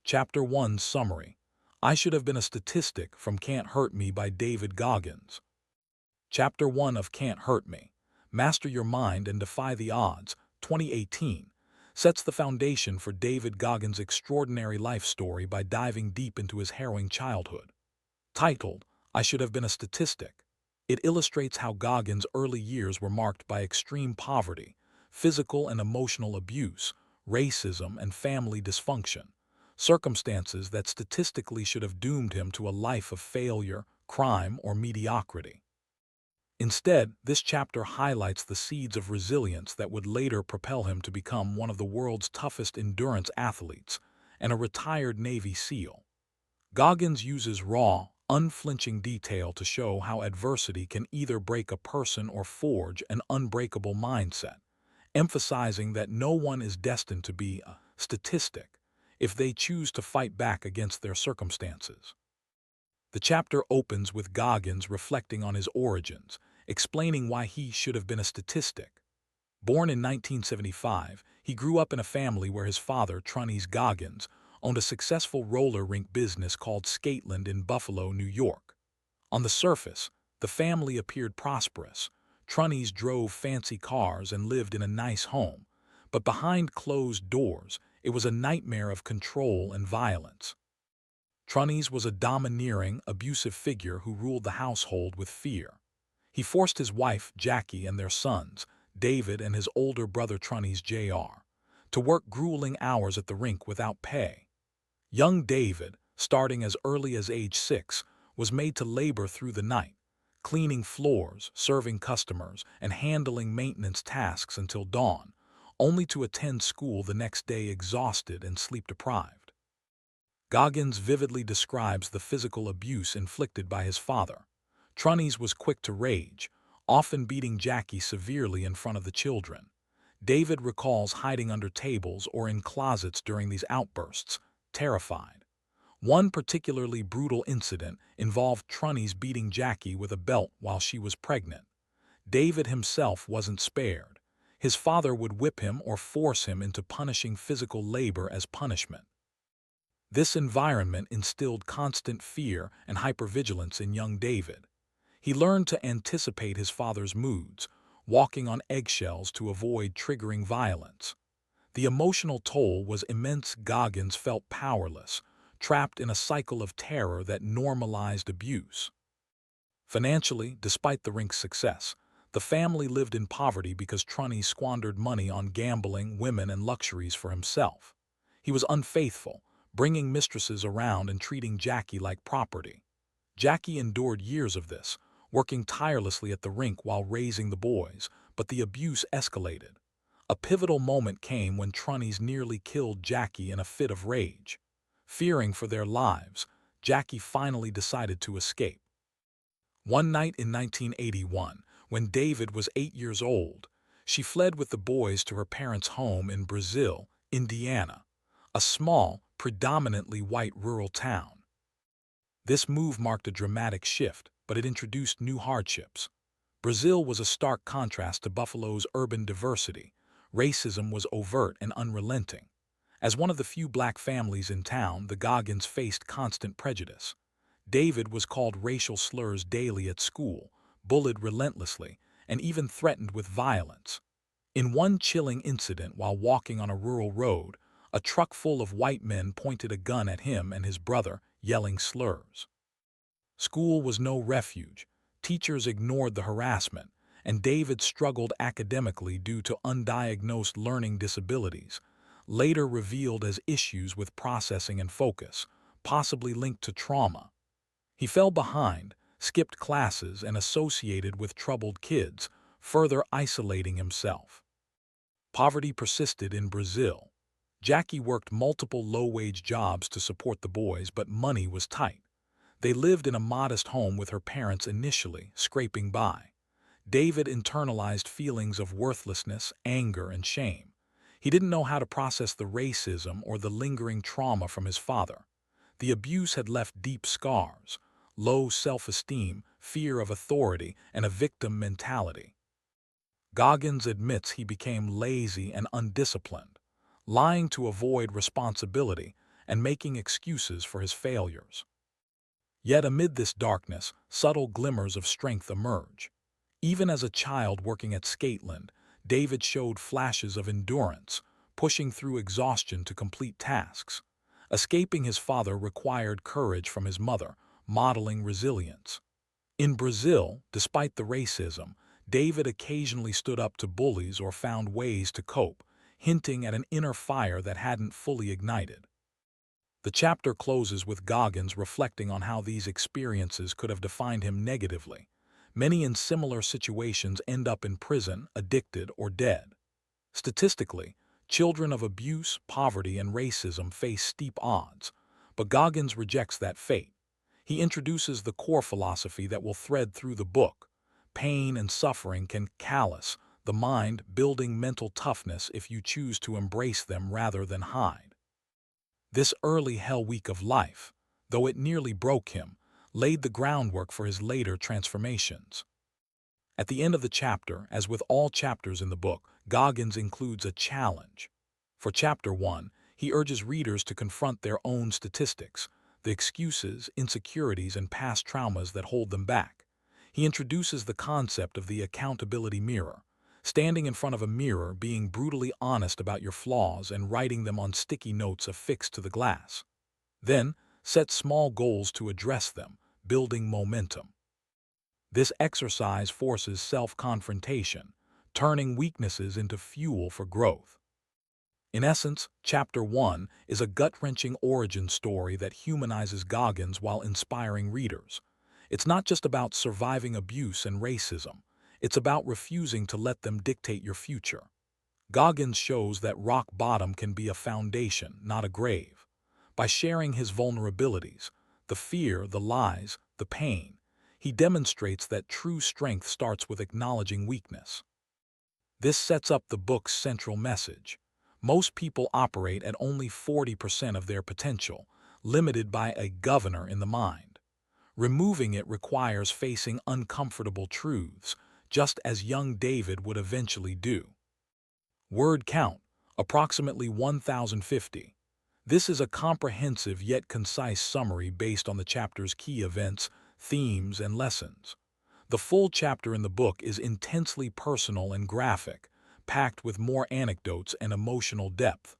Chapter 1 Summary. I Should Have Been a Statistic from Can't Hurt Me by David Goggins. Chapter 1 of Can't Hurt Me, Master Your Mind and Defy the Odds, 2018, sets the foundation for David Goggins' extraordinary life story by diving deep into his harrowing childhood. Titled, I Should Have Been a Statistic, it illustrates how Goggins' early years were marked by extreme poverty, physical and emotional abuse, racism, and family dysfunction, circumstances that statistically should have doomed him to a life of failure, crime, or mediocrity. Instead, this chapter highlights the seeds of resilience that would later propel him to become one of the world's toughest endurance athletes and a retired Navy SEAL. Goggins uses raw, unflinching detail to show how adversity can either break a person or forge an unbreakable mindset, emphasizing that no one is destined to be a statistic if they choose to fight back against their circumstances. The chapter opens with Goggins reflecting on his origins, explaining why he should have been a statistic. Born in 1975, he grew up in a family where his father, Trunnies Goggins, owned a successful roller rink business called Skateland in Buffalo, New York. On the surface, the family appeared prosperous. Trunnies drove fancy cars and lived in a nice home, but behind closed doors, it was a nightmare of control and violence. Trunnies was a domineering, abusive figure who ruled the household with fear. He forced his wife, Jackie, and their sons, David and his older brother Trunnies Jr., to work grueling hours at the rink without pay. Young David, starting as early as age 6, was made to labor through the night, cleaning floors, serving customers, and handling maintenance tasks until dawn, only to attend school the next day exhausted and sleep-deprived. Goggins vividly describes the physical abuse inflicted by his father. Trunnies was quick to rage, often beating Jackie severely in front of the children. David recalls hiding under tables or in closets during these outbursts, terrified. One particularly brutal incident involved Trunnies beating Jackie with a belt while she was pregnant. David himself wasn't spared. His father would whip him or force him into punishing physical labor as punishment. This environment instilled constant fear and hypervigilance in young David. He learned to anticipate his father's moods, walking on eggshells to avoid triggering violence. The emotional toll was immense. Goggins felt powerless, trapped in a cycle of terror that normalized abuse. Financially, despite the rink's success, the family lived in poverty because Trunnies squandered money on gambling, women, and luxuries for himself. He was unfaithful, bringing mistresses around and treating Jackie like property. Jackie endured years of this, working tirelessly at the rink while raising the boys, but the abuse escalated. A pivotal moment came when Trunnies nearly killed Jackie in a fit of rage. Fearing for their lives, Jackie finally decided to escape. One night in 1981, when David was 8 years old, she fled with the boys to her parents' home in Brazil, Indiana, a small, predominantly white rural town. This move marked a dramatic shift, but it introduced new hardships. Brazil was a stark contrast to Buffalo's urban diversity. Racism was overt and unrelenting. As one of the few black families in town, the Goggins faced constant prejudice. David was called racial slurs daily at school, bullied relentlessly, and even threatened with violence. In one chilling incident while walking on a rural road, a truck full of white men pointed a gun at him and his brother, yelling slurs. School was no refuge. Teachers ignored the harassment, and David struggled academically due to undiagnosed learning disabilities, later revealed as issues with processing and focus, possibly linked to trauma. He fell behind, skipped classes, and associated with troubled kids, further isolating himself. Poverty persisted in Brazil. Jackie worked multiple low-wage jobs to support the boys, but money was tight. They lived in a modest home with her parents initially, scraping by. David internalized feelings of worthlessness, anger, and shame. He didn't know how to process the racism or the lingering trauma from his father. The abuse had left deep scars, low self-esteem, fear of authority, and a victim mentality. Goggins admits he became lazy and undisciplined, lying to avoid responsibility, and making excuses for his failures. Yet amid this darkness, subtle glimmers of strength emerge. Even as a child working at Scotland, David showed flashes of endurance, pushing through exhaustion to complete tasks. Escaping his father required courage from his mother, modeling resilience. In Brazil, despite the racism, David occasionally stood up to bullies or found ways to cope, hinting at an inner fire that hadn't fully ignited. The chapter closes with Goggins reflecting on how these experiences could have defined him negatively. Many in similar situations end up in prison, addicted, or dead. Statistically, children of abuse, poverty, and racism face steep odds, but Goggins rejects that fate. He introduces the core philosophy that will thread through the book. Pain and suffering can callous the mind, building mental toughness if you choose to embrace them rather than hide. This early hell week of life, though it nearly broke him, laid the groundwork for his later transformations. At the end of the chapter, as with all chapters in the book, Goggins includes a challenge. For Chapter 1, he urges readers to confront their own statistics, the excuses, insecurities, and past traumas that hold them back. He introduces the concept of the accountability mirror, standing in front of a mirror, being brutally honest about your flaws and writing them on sticky notes affixed to the glass. Then, set small goals to address them, building momentum. This exercise forces self-confrontation, turning weaknesses into fuel for growth. In essence, Chapter 1 is a gut-wrenching origin story that humanizes Goggins while inspiring readers. It's not just about surviving abuse and racism. It's about refusing to let them dictate your future. Goggins shows that rock bottom can be a foundation, not a grave. By sharing his vulnerabilities, the fear, the lies, the pain, he demonstrates that true strength starts with acknowledging weakness. This sets up the book's central message. Most people operate at only 40% of their potential, limited by a governor in the mind. Removing it requires facing uncomfortable truths, just as young David would eventually do. Word count, approximately 1,050. This is a comprehensive yet concise summary based on the chapter's key events, themes, and lessons. The full chapter in the book is intensely personal and graphic, packed with more anecdotes and emotional depth.